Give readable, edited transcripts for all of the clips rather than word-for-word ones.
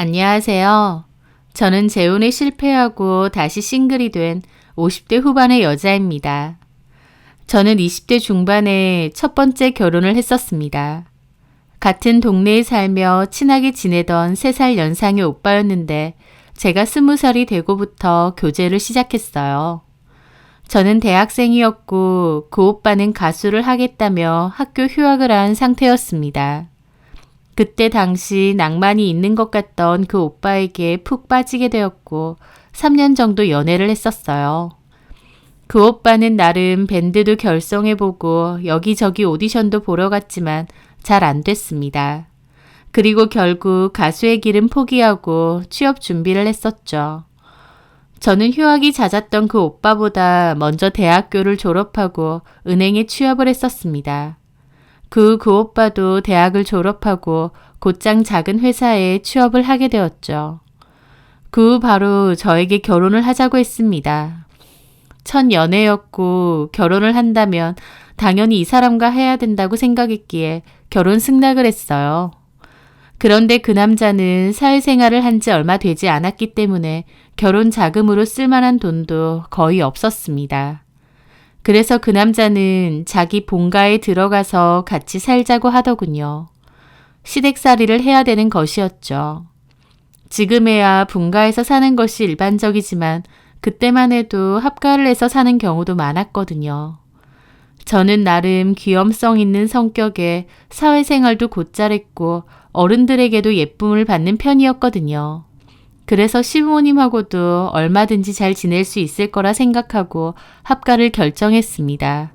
안녕하세요. 저는 재혼에 실패하고 다시 싱글이 된 50대 후반의 여자입니다. 저는 20대 중반에 첫 번째 결혼을 했었습니다. 같은 동네에 살며 친하게 지내던 3살 연상의 오빠였는데 제가 20살이 되고부터 교제를 시작했어요. 저는 대학생이었고 그 오빠는 가수를 하겠다며 학교 휴학을 한 상태였습니다. 그때 당시 낭만이 있는 것 같던 그 오빠에게 푹 빠지게 되었고 3년 정도 연애를 했었어요. 그 오빠는 나름 밴드도 결성해보고 여기저기 오디션도 보러 갔지만 잘 안 됐습니다. 그리고 결국 가수의 길은 포기하고 취업 준비를 했었죠. 저는 휴학이 잦았던 그 오빠보다 먼저 대학교를 졸업하고 은행에 취업을 했었습니다. 그 오빠도 대학을 졸업하고 곧장 작은 회사에 취업을 하게 되었죠. 그 후 바로 저에게 결혼을 하자고 했습니다. 첫 연애였고 결혼을 한다면 당연히 이 사람과 해야 된다고 생각했기에 결혼 승낙을 했어요. 그런데 그 남자는 사회생활을 한 지 얼마 되지 않았기 때문에 결혼 자금으로 쓸만한 돈도 거의 없었습니다. 그래서 그 남자는 자기 본가에 들어가서 같이 살자고 하더군요. 시댁살이를 해야 되는 것이었죠. 지금에야 본가에서 사는 것이 일반적이지만 그때만 해도 합가를 해서 사는 경우도 많았거든요. 저는 나름 귀염성 있는 성격에 사회생활도 곧잘했고 어른들에게도 예쁨을 받는 편이었거든요. 그래서 시부모님하고도 얼마든지 잘 지낼 수 있을 거라 생각하고 합가를 결정했습니다.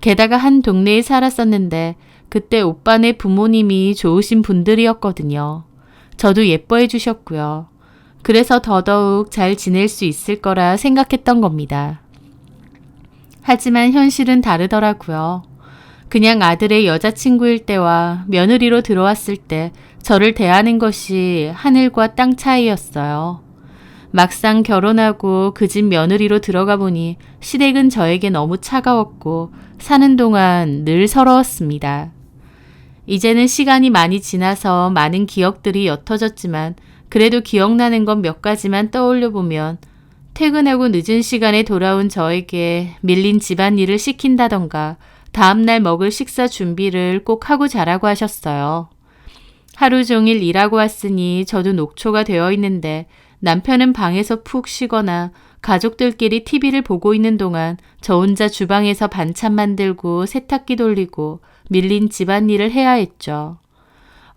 게다가 한 동네에 살았었는데 그때 오빠네 부모님이 좋으신 분들이었거든요. 저도 예뻐해 주셨고요. 그래서 더더욱 잘 지낼 수 있을 거라 생각했던 겁니다. 하지만 현실은 다르더라고요. 그냥 아들의 여자친구일 때와 며느리로 들어왔을 때 저를 대하는 것이 하늘과 땅 차이였어요. 막상 결혼하고 그 집 며느리로 들어가 보니 시댁은 저에게 너무 차가웠고 사는 동안 늘 서러웠습니다. 이제는 시간이 많이 지나서 많은 기억들이 옅어졌지만 그래도 기억나는 건 몇 가지만 떠올려 보면 퇴근하고 늦은 시간에 돌아온 저에게 밀린 집안일을 시킨다던가 다음날 먹을 식사 준비를 꼭 하고 자라고 하셨어요. 하루 종일 일하고 왔으니 저도 녹초가 되어 있는데 남편은 방에서 푹 쉬거나 가족들끼리 TV를 보고 있는 동안 저 혼자 주방에서 반찬 만들고 세탁기 돌리고 밀린 집안일을 해야 했죠.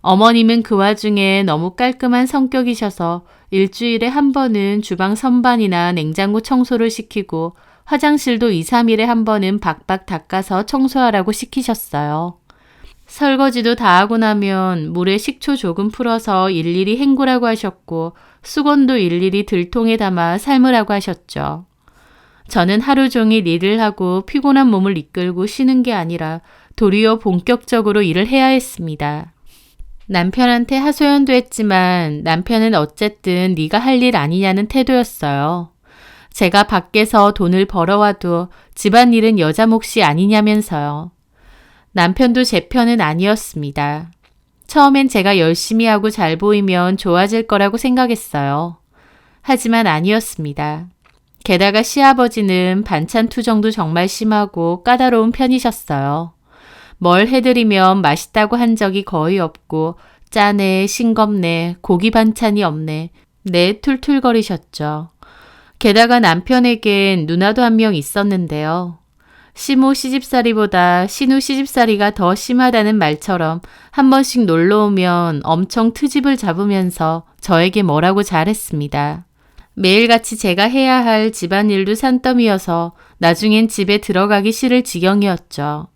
어머님은 그 와중에 너무 깔끔한 성격이셔서 일주일에 한 번은 주방 선반이나 냉장고 청소를 시키고 화장실도 2, 3일에 한 번은 박박 닦아서 청소하라고 시키셨어요. 설거지도 다 하고 나면 물에 식초 조금 풀어서 일일이 헹구라고 하셨고 수건도 일일이 들통에 담아 삶으라고 하셨죠. 저는 하루 종일 일을 하고 피곤한 몸을 이끌고 쉬는 게 아니라 도리어 본격적으로 일을 해야 했습니다. 남편한테 하소연도 했지만 남편은 어쨌든 네가 할 일 아니냐는 태도였어요. 제가 밖에서 돈을 벌어와도 집안일은 여자 몫이 아니냐면서요. 남편도 제 편은 아니었습니다. 처음엔 제가 열심히 하고 잘 보이면 좋아질 거라고 생각했어요. 하지만 아니었습니다. 게다가 시아버지는 반찬 투정도 정말 심하고 까다로운 편이셨어요. 뭘 해드리면 맛있다고 한 적이 거의 없고 짜네, 싱겁네, 고기 반찬이 없네, 네 툴툴거리셨죠. 게다가 남편에겐 누나도 한 명 있었는데요. 시모 시집살이보다 신우 시집살이가 더 심하다는 말처럼 한 번씩 놀러 오면 엄청 트집을 잡으면서 저에게 뭐라고 잘했습니다. 매일같이 제가 해야 할 집안일도 산더미여서 나중엔 집에 들어가기 싫을 지경이었죠.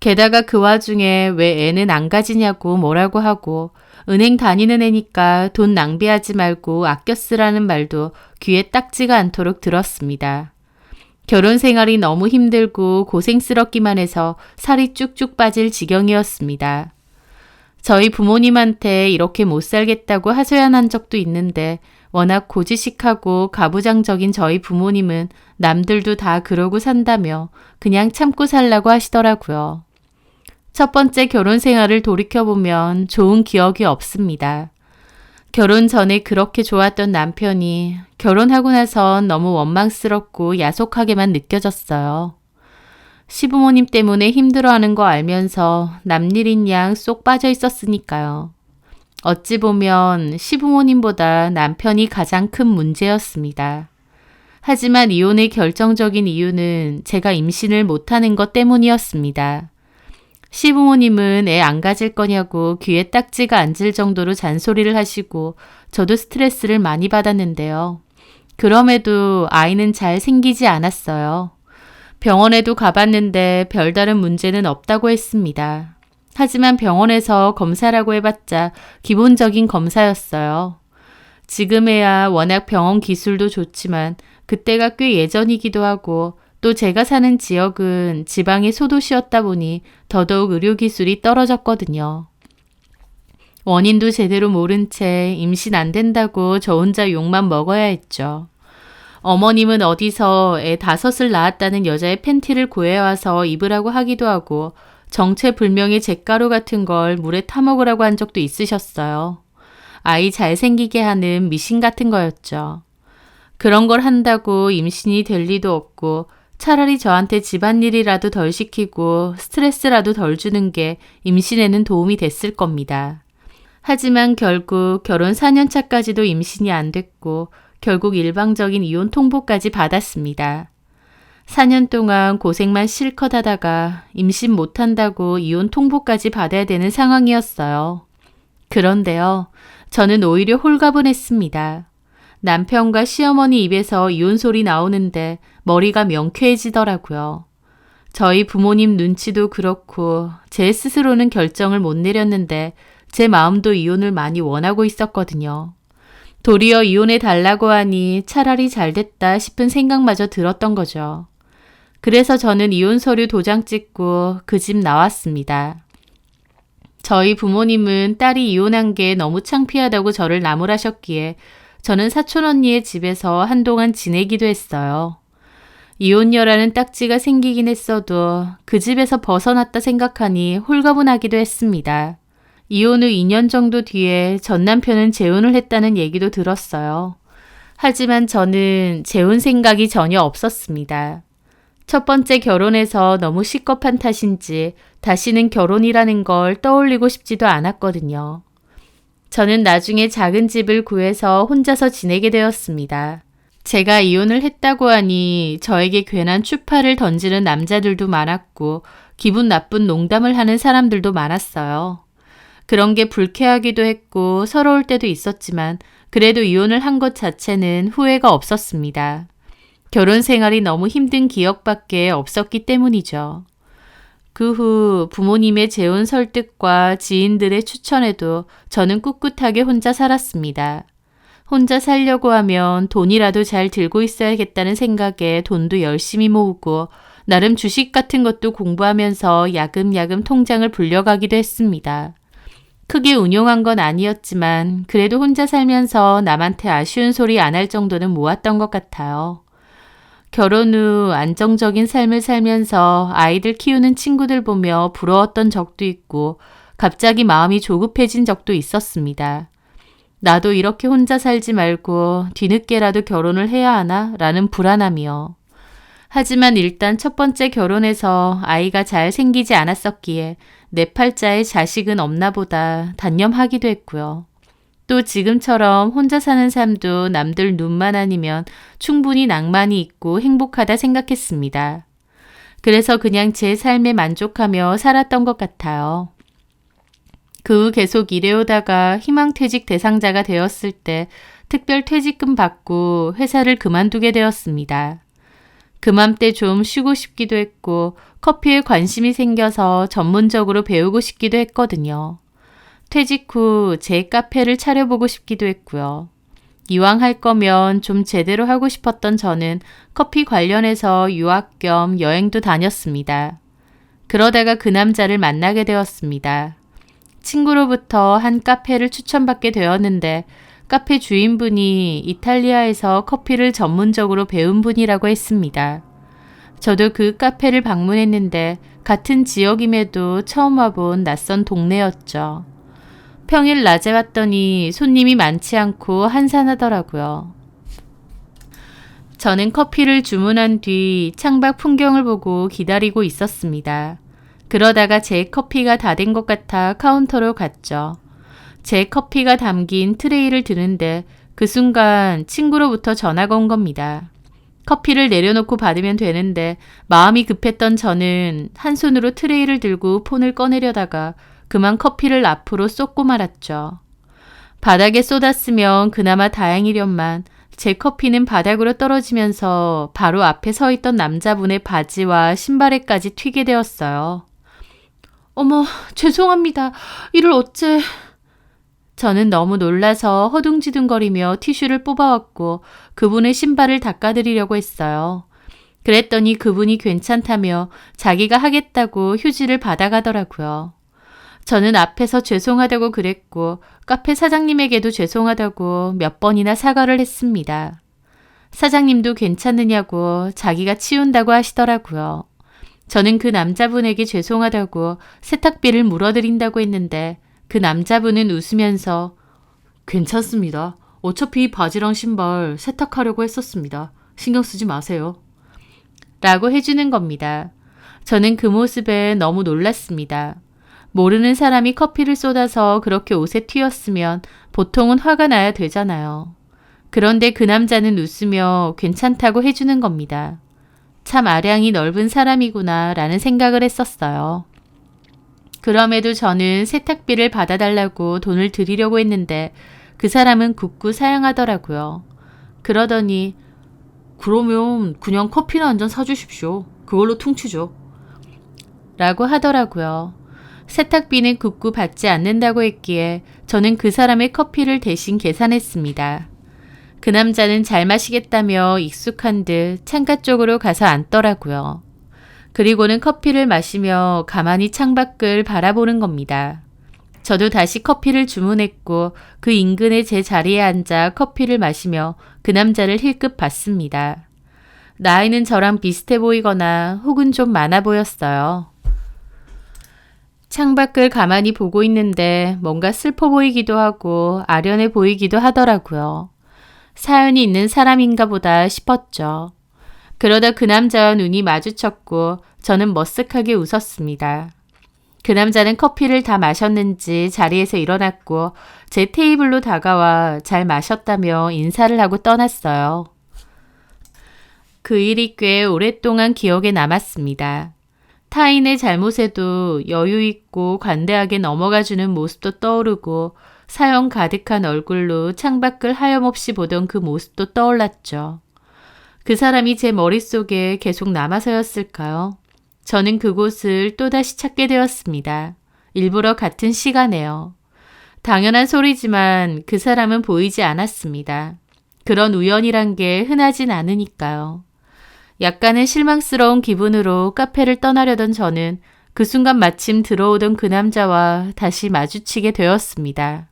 게다가 그 와중에 왜 애는 안 가지냐고 뭐라고 하고 은행 다니는 애니까 돈 낭비하지 말고 아껴 쓰라는 말도 귀에 딱지가 않도록 들었습니다. 결혼 생활이 너무 힘들고 고생스럽기만 해서 살이 쭉쭉 빠질 지경이었습니다. 저희 부모님한테 이렇게 못 살겠다고 하소연한 적도 있는데 워낙 고지식하고 가부장적인 저희 부모님은 남들도 다 그러고 산다며 그냥 참고 살라고 하시더라고요. 첫 번째 결혼 생활을 돌이켜보면 좋은 기억이 없습니다. 결혼 전에 그렇게 좋았던 남편이 결혼하고 나선 너무 원망스럽고 야속하게만 느껴졌어요. 시부모님 때문에 힘들어하는 거 알면서 남일인 양 쏙 빠져 있었으니까요. 어찌 보면 시부모님보다 남편이 가장 큰 문제였습니다. 하지만 이혼의 결정적인 이유는 제가 임신을 못하는 것 때문이었습니다. 시부모님은 애 안 가질 거냐고 귀에 딱지가 앉을 정도로 잔소리를 하시고 저도 스트레스를 많이 받았는데요. 그럼에도 아이는 잘 생기지 않았어요. 병원에도 가봤는데 별다른 문제는 없다고 했습니다. 하지만 병원에서 검사라고 해봤자 기본적인 검사였어요. 지금에야 워낙 병원 기술도 좋지만 그때가 꽤 예전이기도 하고 또 제가 사는 지역은 지방의 소도시였다 보니 더더욱 의료기술이 떨어졌거든요. 원인도 제대로 모른 채 임신 안 된다고 저 혼자 욕만 먹어야 했죠. 어머님은 어디서 애 5을 낳았다는 여자의 팬티를 구해와서 입으라고 하기도 하고 정체불명의 잿가루 같은 걸 물에 타먹으라고 한 적도 있으셨어요. 아이 잘 생기게 하는 미신 같은 거였죠. 그런 걸 한다고 임신이 될 리도 없고 차라리 저한테 집안일이라도 덜 시키고 스트레스라도 덜 주는 게 임신에는 도움이 됐을 겁니다. 하지만 결국 결혼 4년 차까지도 임신이 안 됐고 결국 일방적인 이혼 통보까지 받았습니다. 4년 동안 고생만 실컷 하다가 임신 못한다고 이혼 통보까지 받아야 되는 상황이었어요. 그런데요, 저는 오히려 홀가분했습니다. 남편과 시어머니 입에서 이혼 소리 나오는데 머리가 명쾌해지더라고요. 저희 부모님 눈치도 그렇고 제 스스로는 결정을 못 내렸는데 제 마음도 이혼을 많이 원하고 있었거든요. 도리어 이혼해 달라고 하니 차라리 잘 됐다 싶은 생각마저 들었던 거죠. 그래서 저는 이혼 서류 도장 찍고 그 집 나왔습니다. 저희 부모님은 딸이 이혼한 게 너무 창피하다고 저를 나무라셨기에 저는 사촌 언니의 집에서 한동안 지내기도 했어요. 이혼녀라는 딱지가 생기긴 했어도 그 집에서 벗어났다 생각하니 홀가분하기도 했습니다. 이혼 후 2년 정도 뒤에 전 남편은 재혼을 했다는 얘기도 들었어요. 하지만 저는 재혼 생각이 전혀 없었습니다. 첫 번째 결혼해서 너무 식겁한 탓인지 다시는 결혼이라는 걸 떠올리고 싶지도 않았거든요. 저는 나중에 작은 집을 구해서 혼자서 지내게 되었습니다. 제가 이혼을 했다고 하니 저에게 괜한 추파를 던지는 남자들도 많았고 기분 나쁜 농담을 하는 사람들도 많았어요. 그런 게 불쾌하기도 했고 서러울 때도 있었지만 그래도 이혼을 한 것 자체는 후회가 없었습니다. 결혼 생활이 너무 힘든 기억밖에 없었기 때문이죠. 그 후 부모님의 재혼 설득과 지인들의 추천에도 저는 꿋꿋하게 혼자 살았습니다. 혼자 살려고 하면 돈이라도 잘 들고 있어야겠다는 생각에 돈도 열심히 모으고 나름 주식 같은 것도 공부하면서 야금야금 통장을 불려가기도 했습니다. 크게 운용한 건 아니었지만 그래도 혼자 살면서 남한테 아쉬운 소리 안 할 정도는 모았던 것 같아요. 결혼 후 안정적인 삶을 살면서 아이들 키우는 친구들 보며 부러웠던 적도 있고 갑자기 마음이 조급해진 적도 있었습니다. 나도 이렇게 혼자 살지 말고 뒤늦게라도 결혼을 해야 하나? 라는 불안함이요. 하지만 일단 첫 번째 결혼해서 아이가 잘 생기지 않았었기에 내 팔자에 자식은 없나 보다 단념하기도 했고요. 또 지금처럼 혼자 사는 삶도 남들 눈만 아니면 충분히 낭만이 있고 행복하다 생각했습니다. 그래서 그냥 제 삶에 만족하며 살았던 것 같아요. 그 후 계속 일해오다가 희망퇴직 대상자가 되었을 때 특별 퇴직금 받고 회사를 그만두게 되었습니다. 그맘때 좀 쉬고 싶기도 했고 커피에 관심이 생겨서 전문적으로 배우고 싶기도 했거든요. 퇴직 후 제 카페를 차려보고 싶기도 했고요. 이왕 할 거면 좀 제대로 하고 싶었던 저는 커피 관련해서 유학 겸 여행도 다녔습니다. 그러다가 그 남자를 만나게 되었습니다. 친구로부터 한 카페를 추천받게 되었는데 카페 주인분이 이탈리아에서 커피를 전문적으로 배운 분이라고 했습니다. 저도 그 카페를 방문했는데 같은 지역임에도 처음 와본 낯선 동네였죠. 평일 낮에 왔더니 손님이 많지 않고 한산하더라고요. 저는 커피를 주문한 뒤 창밖 풍경을 보고 기다리고 있었습니다. 그러다가 제 커피가 다 된 것 같아 카운터로 갔죠. 제 커피가 담긴 트레이를 드는데 그 순간 친구로부터 전화가 온 겁니다. 커피를 내려놓고 받으면 되는데 마음이 급했던 저는 한 손으로 트레이를 들고 폰을 꺼내려다가 그만 커피를 앞으로 쏟고 말았죠. 바닥에 쏟았으면 그나마 다행이련만 제 커피는 바닥으로 떨어지면서 바로 앞에 서 있던 남자분의 바지와 신발에까지 튀게 되었어요. 어머, 죄송합니다. 이를 어째... 저는 너무 놀라서 허둥지둥거리며 티슈를 뽑아왔고 그분의 신발을 닦아드리려고 했어요. 그랬더니 그분이 괜찮다며 자기가 하겠다고 휴지를 받아가더라고요. 저는 앞에서 죄송하다고 그랬고 카페 사장님에게도 죄송하다고 몇 번이나 사과를 했습니다. 사장님도 괜찮느냐고 자기가 치운다고 하시더라고요. 저는 그 남자분에게 죄송하다고 세탁비를 물어드린다고 했는데 그 남자분은 웃으면서 괜찮습니다. 어차피 바지랑 신발 세탁하려고 했었습니다. 신경 쓰지 마세요. 라고 해주는 겁니다. 저는 그 모습에 너무 놀랐습니다. 모르는 사람이 커피를 쏟아서 그렇게 옷에 튀었으면 보통은 화가 나야 되잖아요. 그런데 그 남자는 웃으며 괜찮다고 해주는 겁니다. 참 아량이 넓은 사람이구나 라는 생각을 했었어요. 그럼에도 저는 세탁비를 받아달라고 돈을 드리려고 했는데 그 사람은 굳고 사양하더라고요. 그러더니 그러면 그냥 커피나 한 잔 사주십시오. 그걸로 퉁치죠. 라고 하더라고요. 세탁비는 굳고 받지 않는다고 했기에 저는 그 사람의 커피를 대신 계산했습니다. 그 남자는 잘 마시겠다며 익숙한 듯 창가 쪽으로 가서 앉더라고요. 그리고는 커피를 마시며 가만히 창밖을 바라보는 겁니다. 저도 다시 커피를 주문했고 그 인근의 제 자리에 앉아 커피를 마시며 그 남자를 힐끗 봤습니다. 나이는 저랑 비슷해 보이거나 혹은 좀 많아 보였어요. 창밖을 가만히 보고 있는데 뭔가 슬퍼 보이기도 하고 아련해 보이기도 하더라고요. 사연이 있는 사람인가 보다 싶었죠. 그러다 그 남자와 눈이 마주쳤고 저는 머쓱하게 웃었습니다. 그 남자는 커피를 다 마셨는지 자리에서 일어났고 제 테이블로 다가와 잘 마셨다며 인사를 하고 떠났어요. 그 일이 꽤 오랫동안 기억에 남았습니다. 타인의 잘못에도 여유 있고 관대하게 넘어가주는 모습도 떠오르고 사연 가득한 얼굴로 창밖을 하염없이 보던 그 모습도 떠올랐죠. 그 사람이 제 머릿속에 계속 남아서였을까요? 저는 그곳을 또다시 찾게 되었습니다. 일부러 같은 시간에요. 당연한 소리지만 그 사람은 보이지 않았습니다. 그런 우연이란 게 흔하진 않으니까요. 약간은 실망스러운 기분으로 카페를 떠나려던 저는 그 순간 마침 들어오던 그 남자와 다시 마주치게 되었습니다.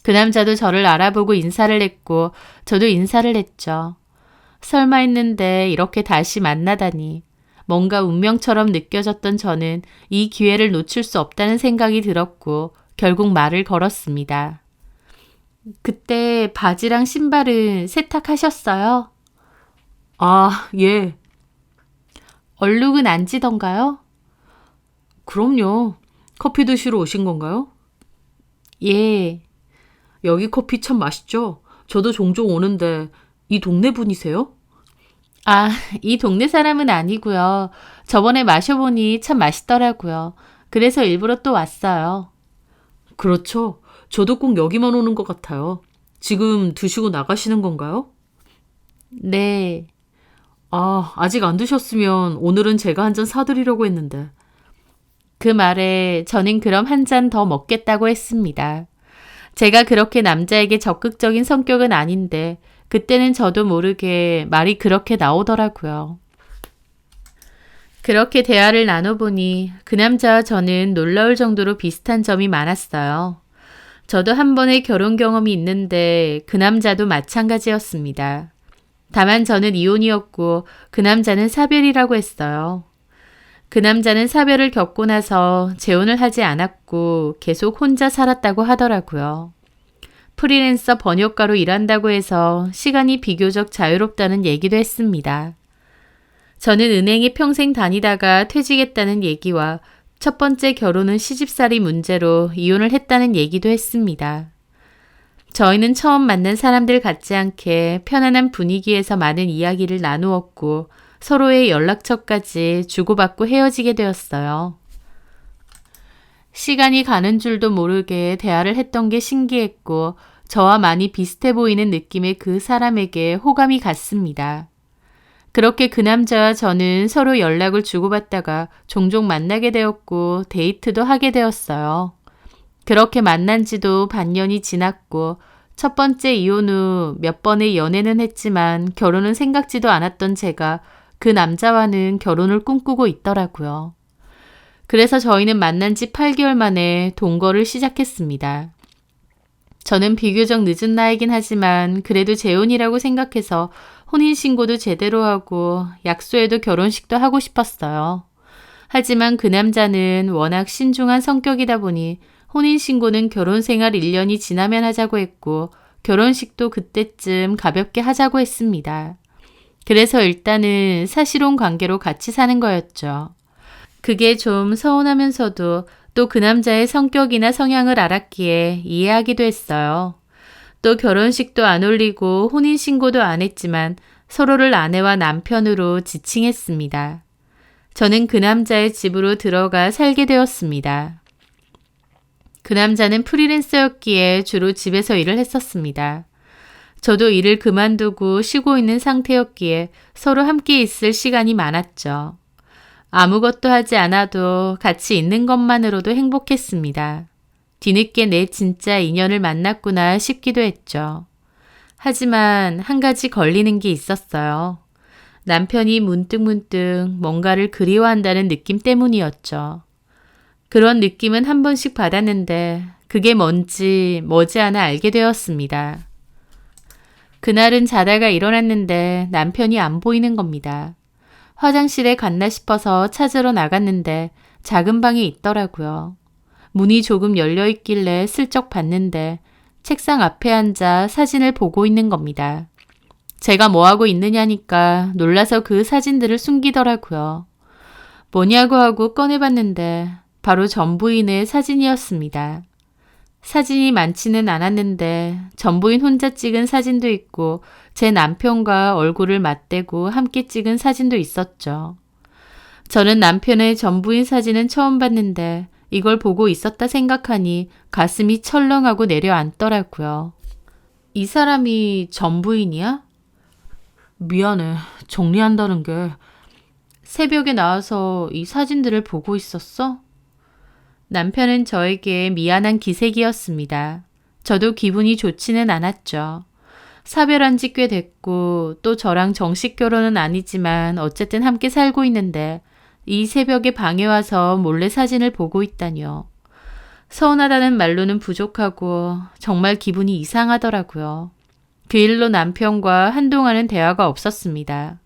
그 남자도 저를 알아보고 인사를 했고 저도 인사를 했죠. 설마 했는데 이렇게 다시 만나다니. 뭔가 운명처럼 느껴졌던 저는 이 기회를 놓칠 수 없다는 생각이 들었고 결국 말을 걸었습니다. 그때 바지랑 신발은 세탁하셨어요? 아, 예. 얼룩은 안 지던가요? 그럼요. 커피 드시러 오신 건가요? 예. 여기 커피 참 맛있죠? 저도 종종 오는데 이 동네 분이세요? 아, 이 동네 사람은 아니고요. 저번에 마셔보니 참 맛있더라고요. 그래서 일부러 또 왔어요. 그렇죠. 저도 꼭 여기만 오는 것 같아요. 지금 드시고 나가시는 건가요? 네. 아, 아직 안 드셨으면 오늘은 제가 한 잔 사드리려고 했는데. 그 말에 저는 그럼 한 잔 더 먹겠다고 했습니다. 제가 그렇게 남자에게 적극적인 성격은 아닌데 그때는 저도 모르게 말이 그렇게 나오더라고요. 그렇게 대화를 나눠보니 그 남자와 저는 놀라울 정도로 비슷한 점이 많았어요. 저도 한 번의 결혼 경험이 있는데 그 남자도 마찬가지였습니다. 다만 저는 이혼이었고 그 남자는 사별이라고 했어요. 그 남자는 사별을 겪고 나서 재혼을 하지 않았고 계속 혼자 살았다고 하더라고요. 프리랜서 번역가로 일한다고 해서 시간이 비교적 자유롭다는 얘기도 했습니다. 저는 은행에 평생 다니다가 퇴직했다는 얘기와 첫 번째 결혼은 시집살이 문제로 이혼을 했다는 얘기도 했습니다. 저희는 처음 만난 사람들 같지 않게 편안한 분위기에서 많은 이야기를 나누었고 서로의 연락처까지 주고받고 헤어지게 되었어요. 시간이 가는 줄도 모르게 대화를 했던 게 신기했고 저와 많이 비슷해 보이는 느낌의 그 사람에게 호감이 갔습니다. 그렇게 그 남자와 저는 서로 연락을 주고받다가 종종 만나게 되었고 데이트도 하게 되었어요. 그렇게 만난 지도 반년이 지났고 첫 번째 이혼 후 몇 번의 연애는 했지만 결혼은 생각지도 않았던 제가 그 남자와는 결혼을 꿈꾸고 있더라고요. 그래서 저희는 만난 지 8개월 만에 동거를 시작했습니다. 저는 비교적 늦은 나이긴 하지만 그래도 재혼이라고 생각해서 혼인신고도 제대로 하고 약소에도 결혼식도 하고 싶었어요. 하지만 그 남자는 워낙 신중한 성격이다 보니 혼인신고는 결혼생활 1년이 지나면 하자고 했고 결혼식도 그때쯤 가볍게 하자고 했습니다. 그래서 일단은 사실혼 관계로 같이 사는 거였죠. 그게 좀 서운하면서도 또 그 남자의 성격이나 성향을 알았기에 이해하기도 했어요. 또 결혼식도 안 올리고 혼인신고도 안 했지만 서로를 아내와 남편으로 지칭했습니다. 저는 그 남자의 집으로 들어가 살게 되었습니다. 그 남자는 프리랜서였기에 주로 집에서 일을 했었습니다. 저도 일을 그만두고 쉬고 있는 상태였기에 서로 함께 있을 시간이 많았죠. 아무것도 하지 않아도 같이 있는 것만으로도 행복했습니다. 뒤늦게 내 진짜 인연을 만났구나 싶기도 했죠. 하지만 한 가지 걸리는 게 있었어요. 남편이 문득문득 뭔가를 그리워한다는 느낌 때문이었죠. 그런 느낌은 한 번씩 받았는데 그게 뭔지 머지않아 알게 되었습니다. 그날은 자다가 일어났는데 남편이 안 보이는 겁니다. 화장실에 갔나 싶어서 찾으러 나갔는데 작은 방에 있더라고요. 문이 조금 열려 있길래 슬쩍 봤는데 책상 앞에 앉아 사진을 보고 있는 겁니다. 제가 뭐하고 있느냐니까 놀라서 그 사진들을 숨기더라고요. 뭐냐고 하고 꺼내봤는데 바로 전 부인의 사진이었습니다. 사진이 많지는 않았는데 전 부인 혼자 찍은 사진도 있고 제 남편과 얼굴을 맞대고 함께 찍은 사진도 있었죠. 저는 남편의 전 부인 사진은 처음 봤는데 이걸 보고 있었다 생각하니 가슴이 철렁하고 내려앉더라고요. 이 사람이 전 부인이야? 미안해. 정리한다는 게. 새벽에 나와서 이 사진들을 보고 있었어? 남편은 저에게 미안한 기색이었습니다. 저도 기분이 좋지는 않았죠. 사별한 지 꽤 됐고 또 저랑 정식 결혼은 아니지만 어쨌든 함께 살고 있는데 이 새벽에 방에 와서 몰래 사진을 보고 있다니요. 서운하다는 말로는 부족하고 정말 기분이 이상하더라고요. 그 일로 남편과 한동안은 대화가 없었습니다.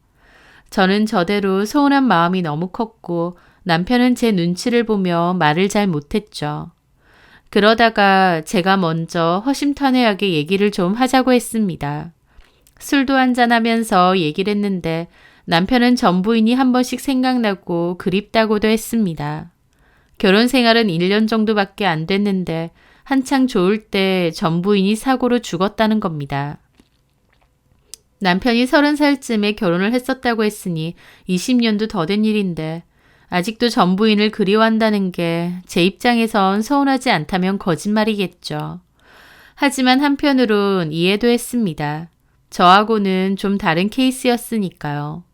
저는 저대로 서운한 마음이 너무 컸고 남편은 제 눈치를 보며 말을 잘 못했죠. 그러다가 제가 먼저 허심탄회하게 얘기를 좀 하자고 했습니다. 술도 한잔하면서 얘기를 했는데 남편은 전 부인이 한 번씩 생각나고 그립다고도 했습니다. 결혼 생활은 1년 정도밖에 안 됐는데 한창 좋을 때 전 부인이 사고로 죽었다는 겁니다. 남편이 30살쯤에 결혼을 했었다고 했으니 20년도 더 된 일인데 아직도 전 부인을 그리워한다는 게 제 입장에선 서운하지 않다면 거짓말이겠죠. 하지만 한편으론 이해도 했습니다. 저하고는 좀 다른 케이스였으니까요.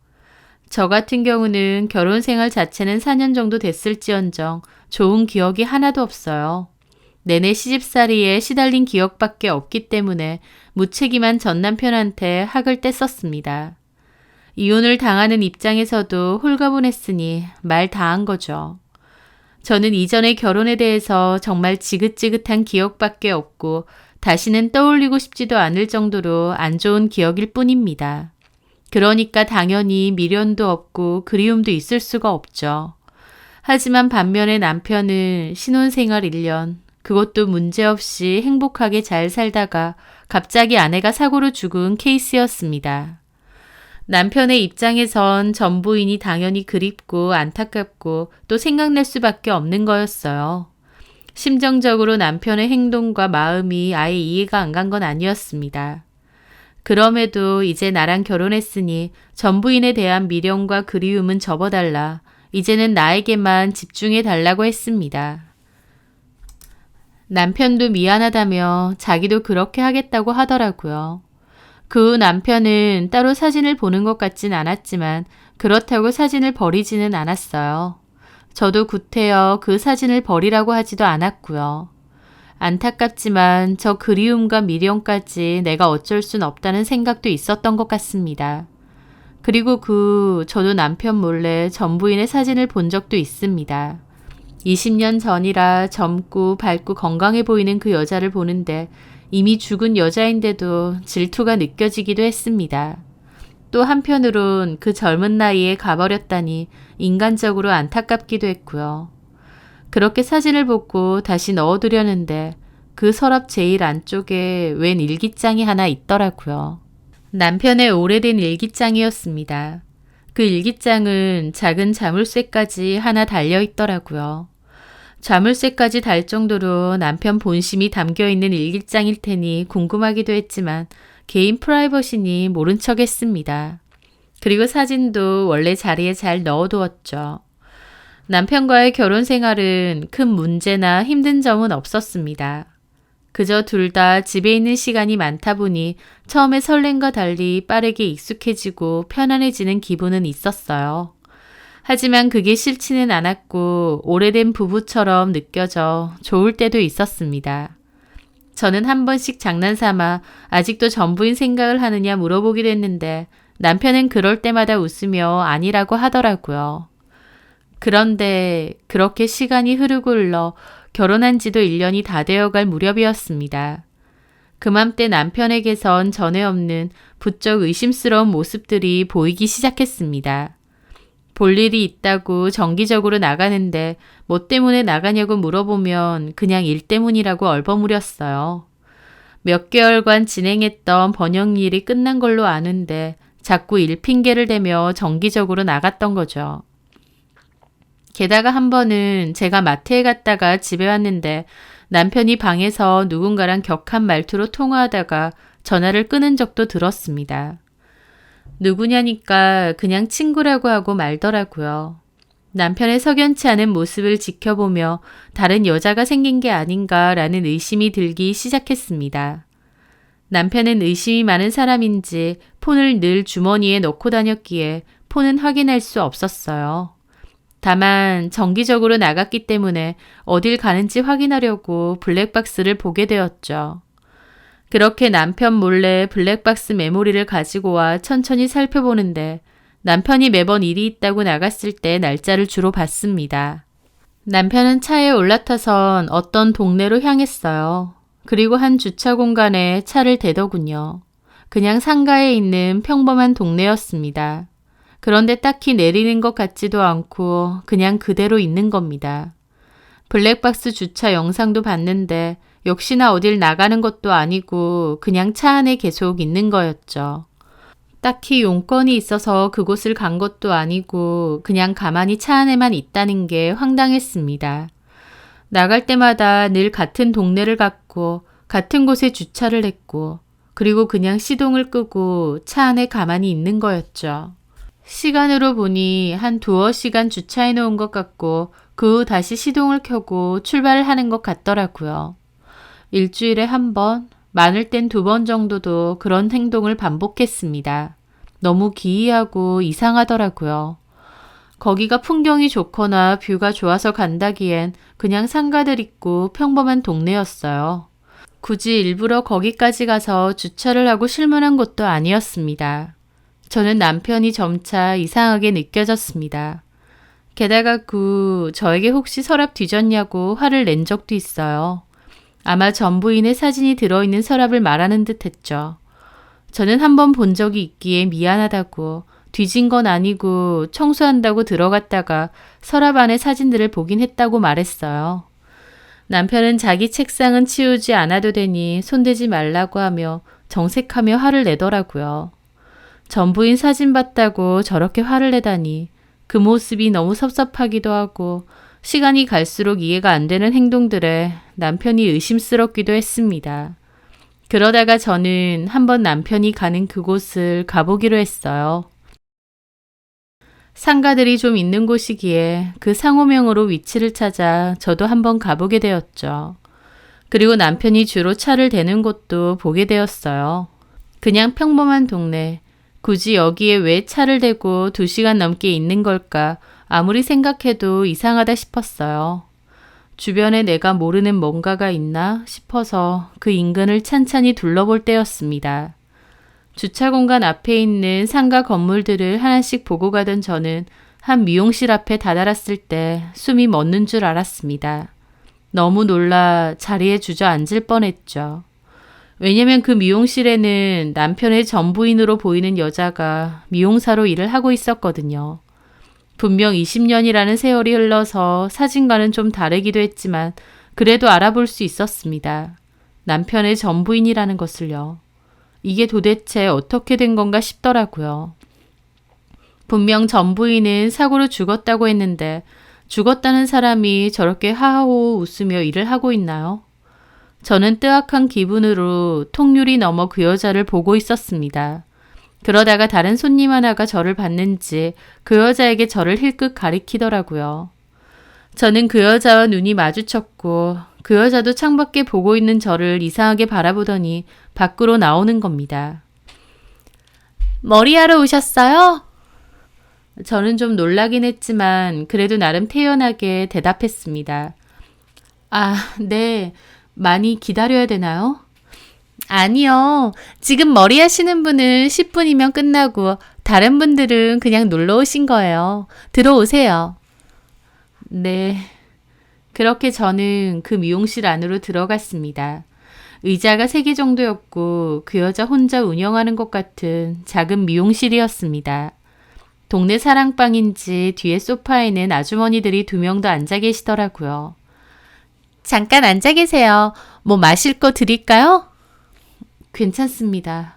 저 같은 경우는 결혼 생활 자체는 4년 정도 됐을지언정 좋은 기억이 하나도 없어요. 내내 시집살이에 시달린 기억밖에 없기 때문에 무책임한 전 남편한테 학을 뗐었습니다. 이혼을 당하는 입장에서도 홀가분했으니 말 다 한 거죠. 저는 이전의 결혼에 대해서 정말 지긋지긋한 기억밖에 없고 다시는 떠올리고 싶지도 않을 정도로 안 좋은 기억일 뿐입니다. 그러니까 당연히 미련도 없고 그리움도 있을 수가 없죠. 하지만 반면에 남편은 신혼생활 1년, 그것도 문제없이 행복하게 잘 살다가 갑자기 아내가 사고로 죽은 케이스였습니다. 남편의 입장에선 전 부인이 당연히 그립고 안타깝고 또 생각날 수밖에 없는 거였어요. 심정적으로 남편의 행동과 마음이 아예 이해가 안 간 건 아니었습니다. 그럼에도 이제 나랑 결혼했으니 전 부인에 대한 미련과 그리움은 접어달라. 이제는 나에게만 집중해 달라고 했습니다. 남편도 미안하다며 자기도 그렇게 하겠다고 하더라고요. 그 후 남편은 따로 사진을 보는 것 같진 않았지만 그렇다고 사진을 버리지는 않았어요. 저도 구태여 그 사진을 버리라고 하지도 않았고요. 안타깝지만 저 그리움과 미련까지 내가 어쩔 순 없다는 생각도 있었던 것 같습니다. 그리고 저도 남편 몰래 전 부인의 사진을 본 적도 있습니다. 20년 전이라 젊고 밝고 건강해 보이는 그 여자를 보는데 이미 죽은 여자인데도 질투가 느껴지기도 했습니다. 또 한편으론 그 젊은 나이에 가버렸다니 인간적으로 안타깝기도 했고요. 그렇게 사진을 보고 다시 넣어두려는데 그 서랍 제일 안쪽에 웬 일기장이 하나 있더라고요. 남편의 오래된 일기장이었습니다. 그 일기장은 작은 자물쇠까지 하나 달려 있더라고요. 자물쇠까지 달 정도로 남편 본심이 담겨있는 일기장일 테니 궁금하기도 했지만 개인 프라이버시니 모른 척 했습니다. 그리고 사진도 원래 자리에 잘 넣어두었죠. 남편과의 결혼 생활은 큰 문제나 힘든 점은 없었습니다. 그저 둘 다 집에 있는 시간이 많다 보니 처음에 설렘과 달리 빠르게 익숙해지고 편안해지는 기분은 있었어요. 하지만 그게 싫지는 않았고 오래된 부부처럼 느껴져 좋을 때도 있었습니다. 저는 한 번씩 장난삼아 아직도 전부인 생각을 하느냐 물어보기도 했는데 남편은 그럴 때마다 웃으며 아니라고 하더라고요. 그런데 그렇게 시간이 흐르고 흘러 결혼한 지도 1년이 다 되어갈 무렵이었습니다. 그맘때 남편에게선 전에 없는 부쩍 의심스러운 모습들이 보이기 시작했습니다. 볼 일이 있다고 정기적으로 나가는데 뭐 때문에 나가냐고 물어보면 그냥 일 때문이라고 얼버무렸어요. 몇 개월간 진행했던 번역일이 끝난 걸로 아는데 자꾸 일 핑계를 대며 정기적으로 나갔던 거죠. 게다가 한 번은 제가 마트에 갔다가 집에 왔는데 남편이 방에서 누군가랑 격한 말투로 통화하다가 전화를 끊은 적도 들었습니다. 누구냐니까 그냥 친구라고 하고 말더라고요. 남편의 석연치 않은 모습을 지켜보며 다른 여자가 생긴 게 아닌가라는 의심이 들기 시작했습니다. 남편은 의심이 많은 사람인지 폰을 늘 주머니에 넣고 다녔기에 폰은 확인할 수 없었어요. 다만 정기적으로 나갔기 때문에 어딜 가는지 확인하려고 블랙박스를 보게 되었죠. 그렇게 남편 몰래 블랙박스 메모리를 가지고 와 천천히 살펴보는데 남편이 매번 일이 있다고 나갔을 때 날짜를 주로 봤습니다. 남편은 차에 올라타선 어떤 동네로 향했어요. 그리고 한 주차 공간에 차를 대더군요. 그냥 상가에 있는 평범한 동네였습니다. 그런데 딱히 내리는 것 같지도 않고 그냥 그대로 있는 겁니다. 블랙박스 주차 영상도 봤는데 역시나 어딜 나가는 것도 아니고 그냥 차 안에 계속 있는 거였죠. 딱히 용건이 있어서 그곳을 간 것도 아니고 그냥 가만히 차 안에만 있다는 게 황당했습니다. 나갈 때마다 늘 같은 동네를 갔고 같은 곳에 주차를 했고 그리고 그냥 시동을 끄고 차 안에 가만히 있는 거였죠. 시간으로 보니 한 두어 시간 주차해 놓은 것 같고 그 후 다시 시동을 켜고 출발을 하는 것 같더라고요. 일주일에 한 번, 많을 땐 2번 정도도 그런 행동을 반복했습니다. 너무 기이하고 이상하더라고요. 거기가 풍경이 좋거나 뷰가 좋아서 간다기엔 그냥 상가들 있고 평범한 동네였어요. 굳이 일부러 거기까지 가서 주차를 하고 실문한 것도 아니었습니다. 저는 남편이 점차 이상하게 느껴졌습니다. 게다가 저에게 혹시 서랍 뒤졌냐고 화를 낸 적도 있어요. 아마 전 부인의 사진이 들어있는 서랍을 말하는 듯 했죠. 저는 한 번 본 적이 있기에 미안하다고 뒤진 건 아니고 청소한다고 들어갔다가 서랍 안에 사진들을 보긴 했다고 말했어요. 남편은 자기 책상은 치우지 않아도 되니 손대지 말라고 하며 정색하며 화를 내더라고요. 전부인 사진 봤다고 저렇게 화를 내다니 그 모습이 너무 섭섭하기도 하고 시간이 갈수록 이해가 안 되는 행동들에 남편이 의심스럽기도 했습니다. 그러다가 저는 한번 남편이 가는 그곳을 가보기로 했어요. 상가들이 좀 있는 곳이기에 그 상호명으로 위치를 찾아 저도 한번 가보게 되었죠. 그리고 남편이 주로 차를 대는 곳도 보게 되었어요. 그냥 평범한 동네. 굳이 여기에 왜 차를 대고 2시간 넘게 있는 걸까 아무리 생각해도 이상하다 싶었어요. 주변에 내가 모르는 뭔가가 있나 싶어서 그 인근을 찬찬히 둘러볼 때였습니다. 주차 공간 앞에 있는 상가 건물들을 하나씩 보고 가던 저는 한 미용실 앞에 다다랐을 때 숨이 멎는 줄 알았습니다. 너무 놀라 자리에 주저앉을 뻔했죠. 왜냐면 그 미용실에는 남편의 전부인으로 보이는 여자가 미용사로 일을 하고 있었거든요. 분명 20년이라는 세월이 흘러서 사진과는 좀 다르기도 했지만 그래도 알아볼 수 있었습니다. 남편의 전부인이라는 것을요. 이게 도대체 어떻게 된 건가 싶더라고요. 분명 전부인은 사고로 죽었다고 했는데 죽었다는 사람이 저렇게 하하호 웃으며 일을 하고 있나요? 저는 뜨악한 기분으로 통유리 너머 그 여자를 보고 있었습니다. 그러다가 다른 손님 하나가 저를 봤는지 그 여자에게 저를 힐끗 가리키더라고요. 저는 그 여자와 눈이 마주쳤고 그 여자도 창밖에 보고 있는 저를 이상하게 바라보더니 밖으로 나오는 겁니다. 머리하러 오셨어요? 저는 좀 놀라긴 했지만 그래도 나름 태연하게 대답했습니다. 아, 네. 많이 기다려야 되나요? 아니요. 지금 머리 하시는 분은 10분이면 끝나고 다른 분들은 그냥 놀러 오신 거예요. 들어오세요. 네. 그렇게 저는 그 미용실 안으로 들어갔습니다. 의자가 3개 정도였고 그 여자 혼자 운영하는 것 같은 작은 미용실이었습니다. 동네 사랑방인지 뒤에 소파에는 아주머니들이 2명 더 앉아 계시더라고요. 잠깐 앉아 계세요. 뭐 마실 거 드릴까요? 괜찮습니다.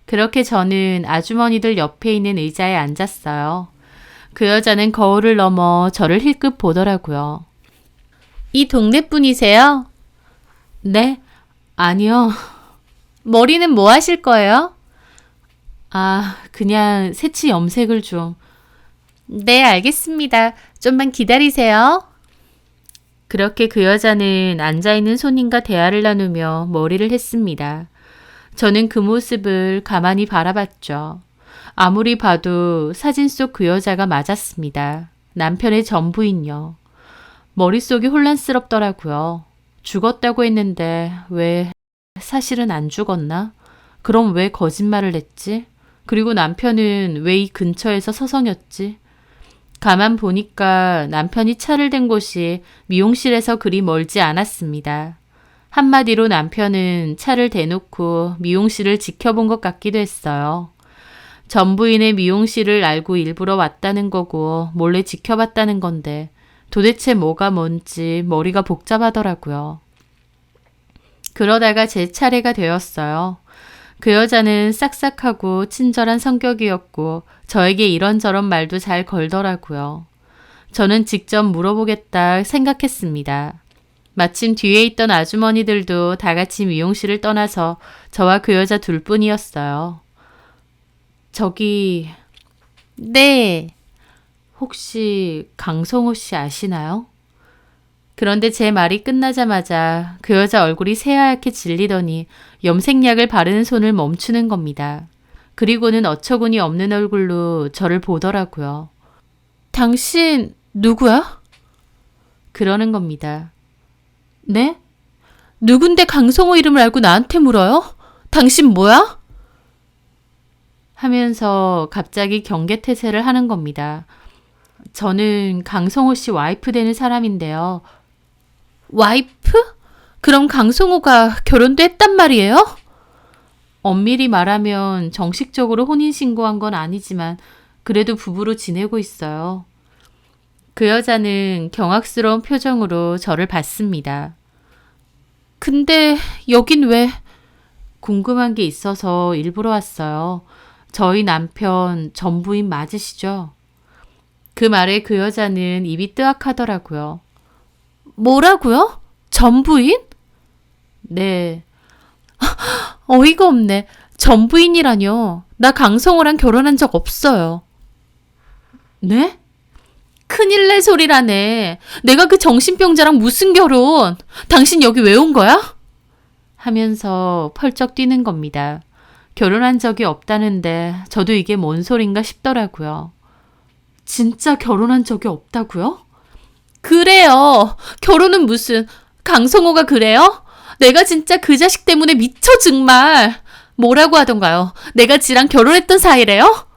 그렇게 저는 아주머니들 옆에 있는 의자에 앉았어요. 그 여자는 거울을 넘어 저를 힐끗 보더라고요. 이 동네 분이세요? 네? 아니요. 머리는 뭐 하실 거예요? 아, 그냥 새치 염색을 좀. 네, 알겠습니다. 좀만 기다리세요. 그렇게 그 여자는 앉아있는 손님과 대화를 나누며 머리를 했습니다. 저는 그 모습을 가만히 바라봤죠. 아무리 봐도 사진 속 그 여자가 맞았습니다. 남편의 전부인요. 머릿속이 혼란스럽더라고요. 죽었다고 했는데 왜 사실은 안 죽었나? 그럼 왜 거짓말을 했지? 그리고 남편은 왜 이 근처에서 서성였지? 가만 보니까 남편이 차를 댄 곳이 미용실에서 그리 멀지 않았습니다. 한마디로 남편은 차를 대놓고 미용실을 지켜본 것 같기도 했어요. 전부인의 미용실을 알고 일부러 왔다는 거고 몰래 지켜봤다는 건데 도대체 뭐가 뭔지 머리가 복잡하더라고요. 그러다가 제 차례가 되었어요. 그 여자는 싹싹하고 친절한 성격이었고 저에게 이런저런 말도 잘 걸더라고요. 저는 직접 물어보겠다 생각했습니다. 마침 뒤에 있던 아주머니들도 다 같이 미용실을 떠나서 저와 그 여자 둘뿐이었어요. 저기... 네. 혹시 강성호 씨 아시나요? 그런데 제 말이 끝나자마자 그 여자 얼굴이 새하얗게 질리더니 염색약을 바르는 손을 멈추는 겁니다. 그리고는 어처구니 없는 얼굴로 저를 보더라고요. 당신 누구야? 그러는 겁니다. 네? 누군데 강성호 이름을 알고 나한테 물어요? 당신 뭐야? 하면서 갑자기 경계태세를 하는 겁니다. 저는 강성호 씨 와이프 되는 사람인데요. 와이프? 그럼 강성호가 결혼도 했단 말이에요? 엄밀히 말하면 정식적으로 혼인신고한 건 아니지만 그래도 부부로 지내고 있어요. 그 여자는 경악스러운 표정으로 저를 봤습니다. 근데 여긴 왜? 궁금한 게 있어서 일부러 왔어요. 저희 남편 전 부인 맞으시죠? 그 말에 그 여자는 입이 뜨악하더라고요. 뭐라고요? 전 부인? 네. 어이가 없네. 전 부인이라뇨. 나 강성호랑 결혼한 적 없어요. 네? 큰일 날 소리라네. 내가 그 정신병자랑 무슨 결혼? 당신 여기 왜 온 거야? 하면서 펄쩍 뛰는 겁니다. 결혼한 적이 없다는데 저도 이게 뭔 소린가 싶더라고요. 진짜 결혼한 적이 없다고요? 그래요. 결혼은 무슨. 강성호가 그래요? 내가 진짜 그 자식 때문에 미쳐 정말. 뭐라고 하던가요? 내가 지랑 결혼했던 사이래요?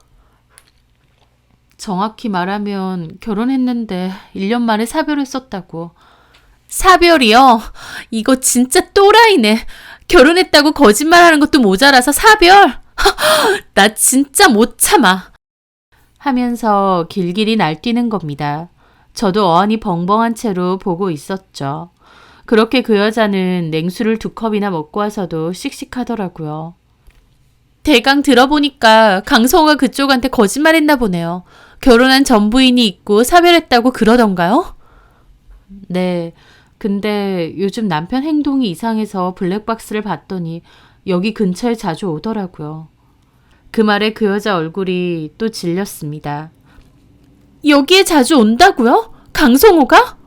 정확히 말하면 결혼했는데 1년 만에 사별했었다고. 사별이요? 이거 진짜 또라이네. 결혼했다고 거짓말하는 것도 모자라서 사별? 나 진짜 못 참아. 하면서 길길이 날뛰는 겁니다. 저도 어안이 벙벙한 채로 보고 있었죠. 그렇게 그 여자는 냉수를 2컵이나 먹고 와서도 씩씩하더라고요. 대강 들어보니까 강성호가 그쪽한테 거짓말했나 보네요. 결혼한 전 부인이 있고 사별했다고 그러던가요? 네. 근데 요즘 남편 행동이 이상해서 블랙박스를 봤더니 여기 근처에 자주 오더라고요. 그 말에 그 여자 얼굴이 또 질렸습니다. 여기에 자주 온다고요? 강성호가?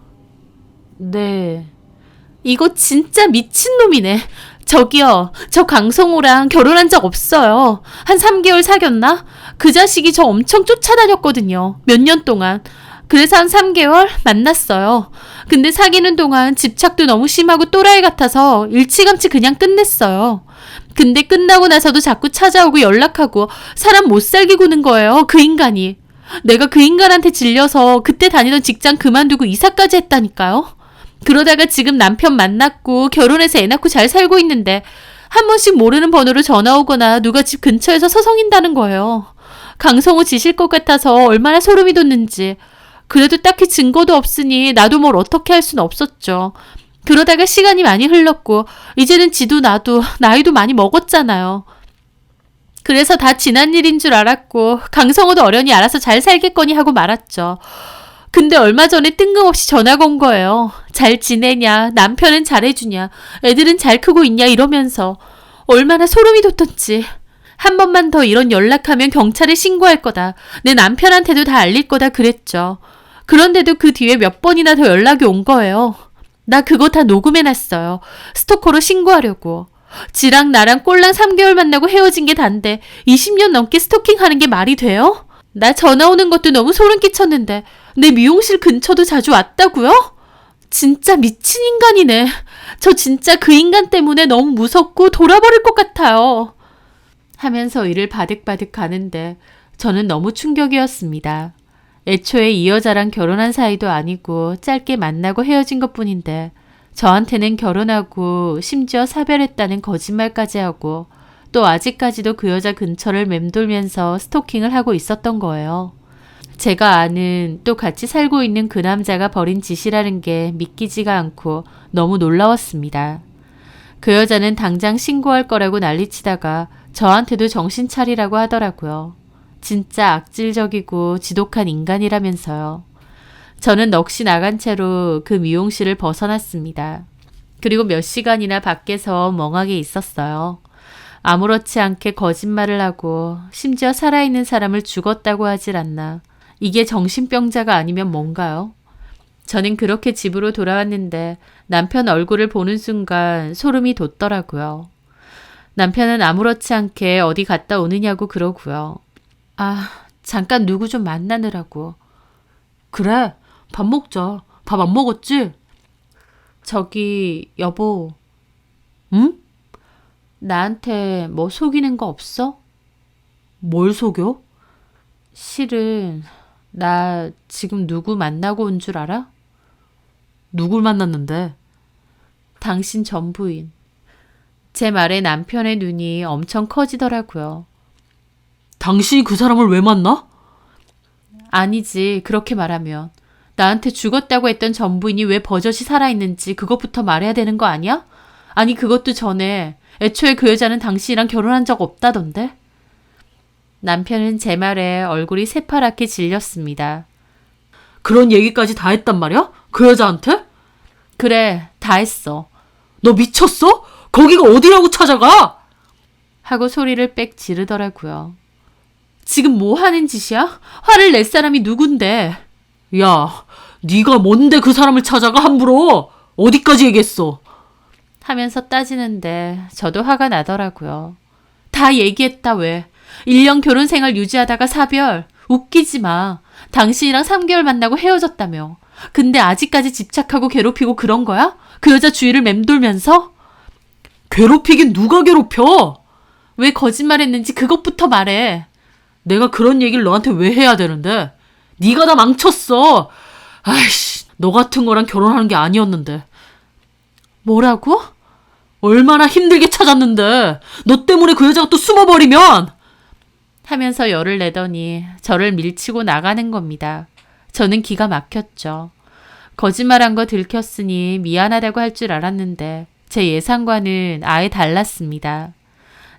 네. 이거 진짜 미친놈이네. 저기요, 저 강성호랑 결혼한 적 없어요. 한 3개월 사귀었나? 그 자식이 저 엄청 쫓아다녔거든요. 몇 년 동안. 그래서 한 3개월 만났어요. 근데 사귀는 동안 집착도 너무 심하고 또라이 같아서 일찌감치 그냥 끝냈어요. 근데 끝나고 나서도 자꾸 찾아오고 연락하고 사람 못 살게 구는 거예요. 그 인간이. 내가 그 인간한테 질려서 그때 다니던 직장 그만두고 이사까지 했다니까요. 그러다가 지금 남편 만났고 결혼해서 애 낳고 잘 살고 있는데 한 번씩 모르는 번호로 전화 오거나 누가 집 근처에서 서성인다는 거예요. 강성호 지실 것 같아서 얼마나 소름이 돋는지. 그래도 딱히 증거도 없으니 나도 뭘 어떻게 할 수는 없었죠. 그러다가 시간이 많이 흘렀고 이제는 지도 나도 나이도 많이 먹었잖아요. 그래서 다 지난 일인 줄 알았고 강성호도 어련히 알아서 잘 살겠거니 하고 말았죠. 근데 얼마 전에 뜬금없이 전화가 온 거예요. 잘 지내냐, 남편은 잘해주냐, 애들은 잘 크고 있냐 이러면서 얼마나 소름이 돋던지. 한 번만 더 이런 연락하면 경찰에 신고할 거다. 내 남편한테도 다 알릴 거다 그랬죠. 그런데도 그 뒤에 몇 번이나 더 연락이 온 거예요. 나 그거 다 녹음해놨어요. 스토커로 신고하려고. 지랑 나랑 꼴랑 3개월 만나고 헤어진 게 단데 20년 넘게 스토킹하는 게 말이 돼요? 나 전화 오는 것도 너무 소름 끼쳤는데 내 미용실 근처도 자주 왔다고요? 진짜 미친 인간이네. 저 진짜 그 인간 때문에 너무 무섭고 돌아버릴 것 같아요. 하면서 이를 바득바득 가는데 저는 너무 충격이었습니다. 애초에 이 여자랑 결혼한 사이도 아니고 짧게 만나고 헤어진 것뿐인데 저한테는 결혼하고 심지어 사별했다는 거짓말까지 하고 또 아직까지도 그 여자 근처를 맴돌면서 스토킹을 하고 있었던 거예요. 제가 아는 또 같이 살고 있는 그 남자가 벌인 짓이라는 게 믿기지가 않고 너무 놀라웠습니다. 그 여자는 당장 신고할 거라고 난리치다가 저한테도 정신 차리라고 하더라고요. 진짜 악질적이고 지독한 인간이라면서요. 저는 넋이 나간 채로 그 미용실을 벗어났습니다. 그리고 몇 시간이나 밖에서 멍하게 있었어요. 아무렇지 않게 거짓말을 하고 심지어 살아있는 사람을 죽었다고 하질 않나. 이게 정신병자가 아니면 뭔가요? 저는 그렇게 집으로 돌아왔는데 남편 얼굴을 보는 순간 소름이 돋더라고요. 남편은 아무렇지 않게 어디 갔다 오느냐고 그러고요. 아, 잠깐 누구 좀 만나느라고. 그래, 밥 먹자. 밥 안 먹었지? 저기, 여보. 응? 나한테 뭐 속이는 거 없어? 뭘 속여? 실은 나 지금 누구 만나고 온 줄 알아? 누굴 만났는데? 당신 전 부인. 제 말에 남편의 눈이 엄청 커지더라고요. 당신이 그 사람을 왜 만나? 아니지, 그렇게 말하면. 나한테 죽었다고 했던 전 부인이 왜 버젓이 살아있는지 그것부터 말해야 되는 거 아니야? 아니, 그것도 전에 애초에 그 여자는 당신이랑 결혼한 적 없다던데? 남편은 제 말에 얼굴이 새파랗게 질렸습니다. 그런 얘기까지 다 했단 말이야? 그 여자한테? 그래, 다 했어. 너 미쳤어? 거기가 어디라고 찾아가? 하고 소리를 빽 지르더라고요. 지금 뭐 하는 짓이야? 화를 낼 사람이 누군데? 야, 네가 뭔데 그 사람을 찾아가 함부로? 어디까지 얘기했어? 하면서 따지는데 저도 화가 나더라고요. 다 얘기했다 왜? 1년 결혼 생활 유지하다가 사별. 웃기지 마. 당신이랑 3개월 만나고 헤어졌다며. 근데 아직까지 집착하고 괴롭히고 그런 거야? 그 여자 주위를 맴돌면서? 괴롭히긴 누가 괴롭혀? 왜 거짓말했는지 그것부터 말해. 내가 그런 얘기를 너한테 왜 해야 되는데? 네가 다 망쳤어. 아이씨, 너 같은 거랑 결혼하는 게 아니었는데. 뭐라고? 얼마나 힘들게 찾았는데 너 때문에 그 여자가 또 숨어버리면! 하면서 열을 내더니 저를 밀치고 나가는 겁니다. 저는 기가 막혔죠. 거짓말한 거 들켰으니 미안하다고 할 줄 알았는데 제 예상과는 아예 달랐습니다.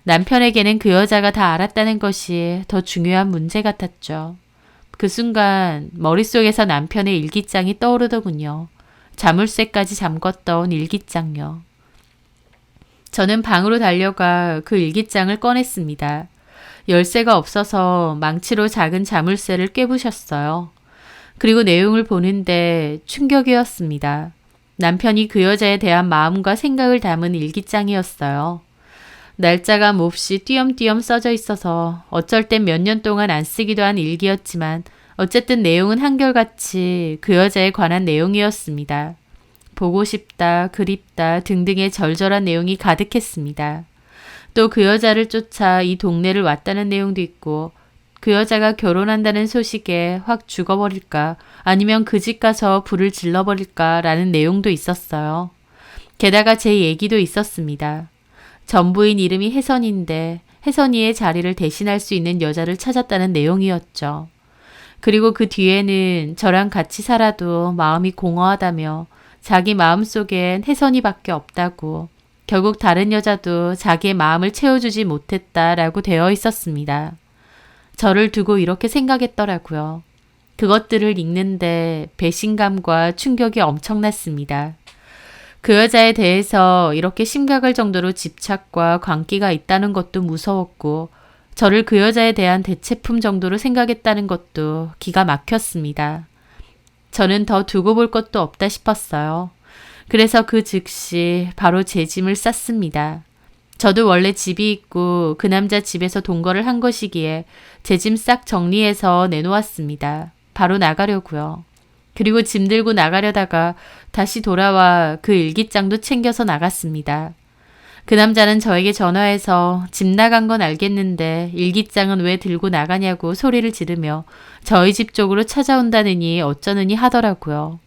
남편에게는 그 여자가 다 알았다는 것이 더 중요한 문제 같았죠. 그 순간 머릿속에서 남편의 일기장이 떠오르더군요. 자물쇠까지 잠궜던 일기장요. 저는 방으로 달려가 그 일기장을 꺼냈습니다. 열쇠가 없어서 망치로 작은 자물쇠를 꿰부셨어요. 그리고 내용을 보는데 충격이었습니다. 남편이 그 여자에 대한 마음과 생각을 담은 일기장이었어요. 날짜가 몹시 띄엄띄엄 써져 있어서 어쩔 땐 몇 년 동안 안 쓰기도 한 일기였지만 어쨌든 내용은 한결같이 그 여자에 관한 내용이었습니다. 보고 싶다, 그립다 등등의 절절한 내용이 가득했습니다. 또 그 여자를 쫓아 이 동네를 왔다는 내용도 있고 그 여자가 결혼한다는 소식에 확 죽어버릴까 아니면 그 집 가서 불을 질러버릴까 라는 내용도 있었어요. 게다가 제 얘기도 있었습니다. 전부인 이름이 혜선인데 혜선이의 자리를 대신할 수 있는 여자를 찾았다는 내용이었죠. 그리고 그 뒤에는 저랑 같이 살아도 마음이 공허하다며 자기 마음속엔 혜선이밖에 없다고 결국 다른 여자도 자기의 마음을 채워주지 못했다라고 되어 있었습니다. 저를 두고 이렇게 생각했더라고요. 그것들을 읽는데 배신감과 충격이 엄청났습니다. 그 여자에 대해서 이렇게 심각할 정도로 집착과 광기가 있다는 것도 무서웠고 저를 그 여자에 대한 대체품 정도로 생각했다는 것도 기가 막혔습니다. 저는 더 두고 볼 것도 없다 싶었어요. 그래서 그 즉시 바로 제 짐을 쌌습니다. 저도 원래 집이 있고 그 남자 집에서 동거를 한 것이기에 제 짐 싹 정리해서 내놓았습니다. 바로 나가려고요. 그리고 짐 들고 나가려다가 다시 돌아와 그 일기장도 챙겨서 나갔습니다. 그 남자는 저에게 전화해서 집 나간 건 알겠는데 일기장은 왜 들고 나가냐고 소리를 지르며 저희 집 쪽으로 찾아온다느니 어쩌느니 하더라고요.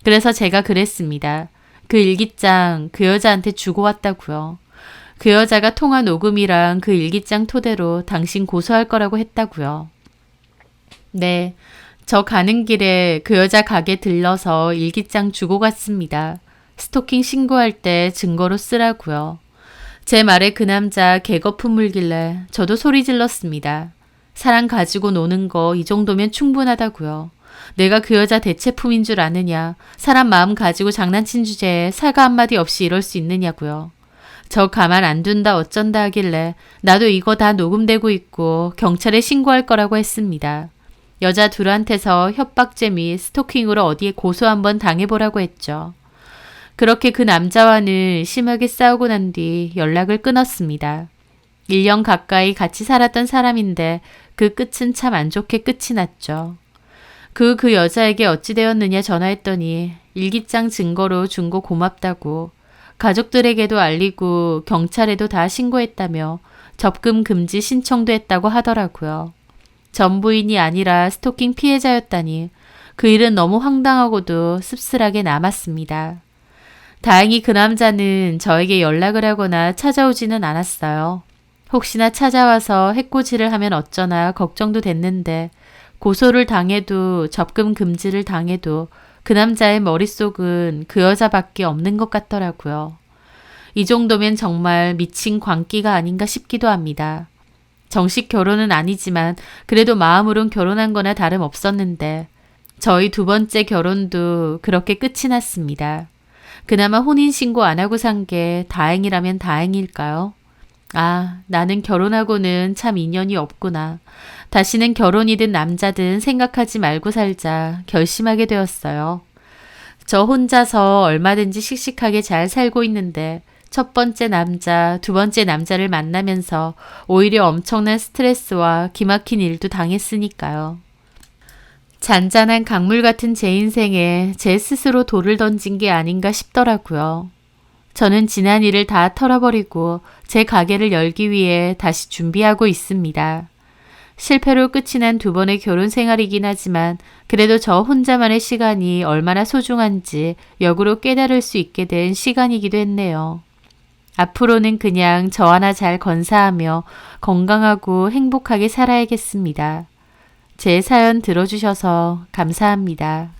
그래서 제가 그랬습니다. 그 일기장 그 여자한테 주고 왔다고요. 그 여자가 통화 녹음이랑 그 일기장 토대로 당신 고소할 거라고 했다고요. 네, 저 가는 길에 그 여자 가게 들러서 일기장 주고 갔습니다. 스토킹 신고할 때 증거로 쓰라고요. 제 말에 그 남자 개거품 물길래 저도 소리 질렀습니다. 사랑 가지고 노는 거 이 정도면 충분하다고요. 내가 그 여자 대체품인 줄 아느냐. 사람 마음 가지고 장난친 주제에 사과 한마디 없이 이럴 수 있느냐고요. 저 가만 안 둔다 어쩐다 하길래 나도 이거 다 녹음되고 있고 경찰에 신고할 거라고 했습니다. 여자 둘한테서 협박죄 및 스토킹으로 어디에 고소 한번 당해보라고 했죠. 그렇게 그 남자와는 심하게 싸우고 난 뒤 연락을 끊었습니다. 1년 가까이 같이 살았던 사람인데 그 끝은 참 안 좋게 끝이 났죠. 그 여자에게 어찌 되었느냐 전화했더니 일기장 증거로 준 거 고맙다고 가족들에게도 알리고 경찰에도 다 신고했다며 접근 금지 신청도 했다고 하더라고요. 전부인이 아니라 스토킹 피해자였다니 그 일은 너무 황당하고도 씁쓸하게 남았습니다. 다행히 그 남자는 저에게 연락을 하거나 찾아오지는 않았어요. 혹시나 찾아와서 해코지를 하면 어쩌나 걱정도 됐는데 고소를 당해도 접근 금지를 당해도 그 남자의 머릿속은 그 여자밖에 없는 것 같더라고요. 이 정도면 정말 미친 광기가 아닌가 싶기도 합니다. 정식 결혼은 아니지만 그래도 마음으론 결혼한 거나 다름없었는데 저희 두 번째 결혼도 그렇게 끝이 났습니다. 그나마 혼인신고 안 하고 산 게 다행이라면 다행일까요? 아, 나는 결혼하고는 참 인연이 없구나. 다시는 결혼이든 남자든 생각하지 말고 살자 결심하게 되었어요. 저 혼자서 얼마든지 씩씩하게 잘 살고 있는데 첫 번째 남자, 두 번째 남자를 만나면서 오히려 엄청난 스트레스와 기막힌 일도 당했으니까요. 잔잔한 강물 같은 제 인생에 제 스스로 돌을 던진 게 아닌가 싶더라고요. 저는 지난 일을 다 털어버리고 제 가게를 열기 위해 다시 준비하고 있습니다. 실패로 끝이 난 두 번의 결혼 생활이긴 하지만 그래도 저 혼자만의 시간이 얼마나 소중한지 역으로 깨달을 수 있게 된 시간이기도 했네요. 앞으로는 그냥 저 하나 잘 건사하며 건강하고 행복하게 살아야겠습니다. 제 사연 들어주셔서 감사합니다.